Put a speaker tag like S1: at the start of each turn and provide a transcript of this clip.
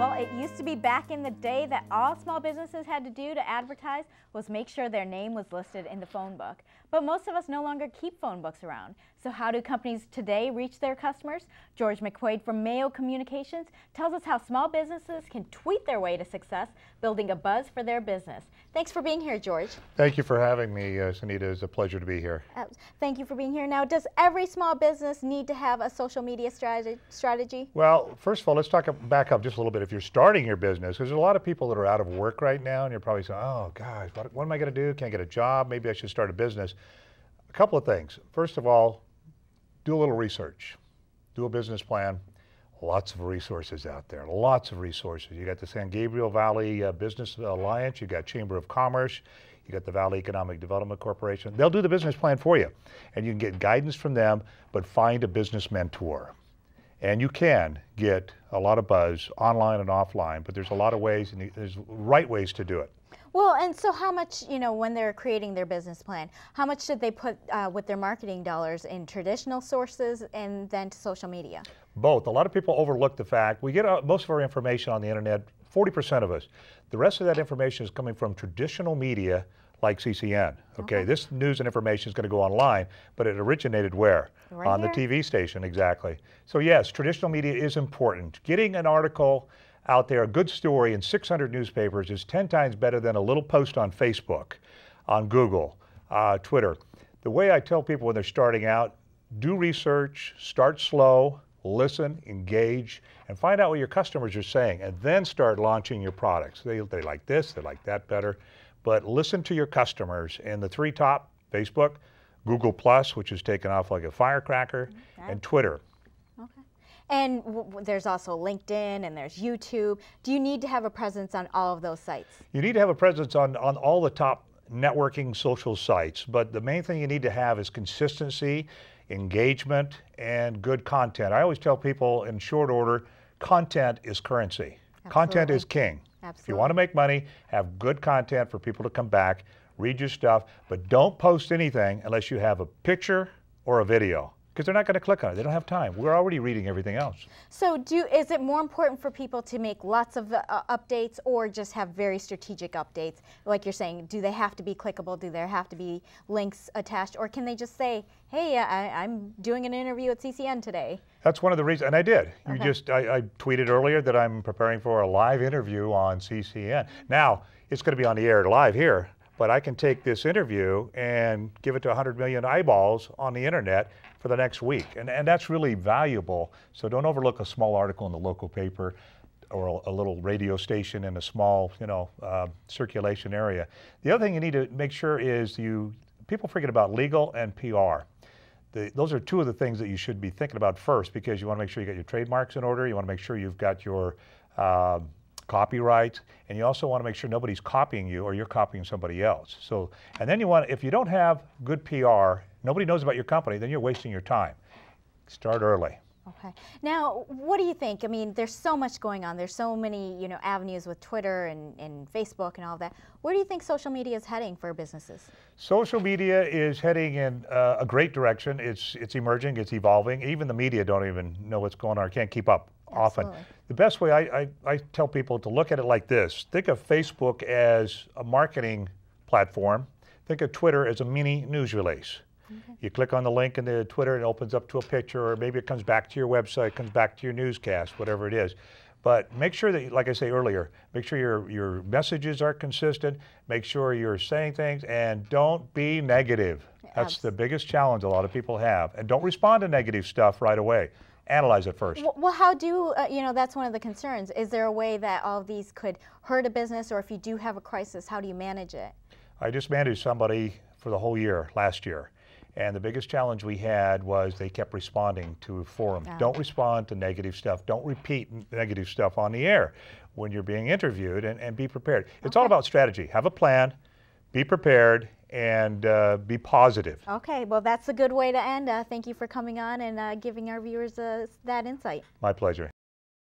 S1: Well, it used to be back in the day that all small businesses had to do to advertise was make sure their name was listed in the phone book. But most of us no longer keep phone books around. So how do companies today reach their customers? George McQuade from Mayo Communications tells us how small businesses can tweet their way to success, building a buzz for their business. Thanks for being here, George.
S2: Thank you for having me, Sehnita. It's a pleasure to be here.
S1: Thank you for being here. Now, does every small business need to have a social media strategy?
S2: Well, first of all, let's back up just a little bit. If you're starting your business, there's a lot of people that are out of work right now, and you're probably saying, oh, gosh, what am I going to do? Can't get a job. Maybe I should start a business. A couple of things. First of all, do a little research. Do a business plan. Lots of resources out there, lots of resources. You got the San Gabriel Valley Business Alliance, you got Chamber of Commerce, you got the Valley Economic Development Corporation. They'll do the business plan for you, and you can get guidance from them, but find a business mentor. And you can get a lot of buzz online and offline, but there's a lot of ways, and there's right ways to do it.
S1: Well, and so how much, when they're creating their business plan, how much should they put with their marketing dollars in traditional sources and then to social media?
S2: Both. A lot of people overlook the fact we get most of our information on the internet, 40% of us. The rest of that information is coming from traditional media like CCN. Okay, this news and information is going to go online, but it originated where?
S1: Right
S2: on
S1: here.
S2: The TV station, exactly. So yes, traditional media is important. Getting an article out there, a good story in 600 newspapers is 10 times better than a little post on Facebook, on Google, Twitter. The way I tell people when they're starting out, do research, start slow, listen, engage, and find out what your customers are saying, and then start launching your products. They like this, they like that better, but listen to your customers. And the three top, Facebook, Google+, which is taken off like a firecracker, and Twitter.
S1: Okay. And there's also LinkedIn and there's YouTube. Do you need to have a presence on all of those sites?
S2: You need to have a presence on all the top networking social sites, but the main thing you need to have is consistency, engagement, and good content. I always tell people in short order, content is currency.
S1: Absolutely.
S2: Content is king.
S1: Absolutely.
S2: If you want to make money, have good content for people to come back, read your stuff, but don't post anything unless you have a picture or a video, because they're not going to click on it. They don't have time. We're already reading everything else.
S1: So is it more important for people to make lots of updates or just have very strategic updates? Like you're saying, do they have to be clickable? Do there have to be links attached? Or can they just say, hey, I'm doing an interview at CCN today?
S2: That's one of the reasons, and I did.
S1: Okay.
S2: I tweeted earlier that I'm preparing for a live interview on CCN. Now, it's going to be on the air live here, but I can take this interview and give it to 100 million eyeballs on the internet for the next week. And that's really valuable. So don't overlook a small article in the local paper or a little radio station in a small, circulation area. The other thing you need to make sure is people forget about legal and PR. Those are two of the things that you should be thinking about first, because you want to make sure you got your trademarks in order. You want to make sure you've got your copyright, and you also want to make sure nobody's copying you or you're copying somebody else. So, and then if you don't have good PR, nobody knows about your company, then you're wasting your time. Start early.
S1: Okay. Now, what do you think? I mean, there's so much going on. There's so many, avenues with Twitter and Facebook and all that. Where do you think social media is heading for businesses?
S2: Social media is heading in a great direction. It's emerging, it's evolving. Even the media don't even know what's going on or can't keep up often.
S1: Absolutely.
S2: The best way I tell people to look at it like this. Think of Facebook as a marketing platform. Think of Twitter as a mini news release. Okay. You click on the link in the Twitter and it opens up to a picture, or maybe it comes back to your website, comes back to your newscast, whatever it is. But make sure that, like I say earlier, make sure your messages are consistent, make sure you're saying things, and don't be negative. That's the biggest challenge a lot of people have. And don't respond to negative stuff right away. Analyze it first.
S1: Well, how do, that's one of the concerns. Is there a way that all of these could hurt a business, or if you do have a crisis, how do you manage it?
S2: I just managed somebody for the whole year, last year. And the biggest challenge we had was they kept responding to forums. Don't respond to negative stuff. Don't repeat negative stuff on the air when you're being interviewed, and be prepared. It's all about strategy. Have a plan, be prepared, and be positive.
S1: Okay, well, that's a good way to end. Thank you for coming on and giving our viewers that insight.
S2: My pleasure.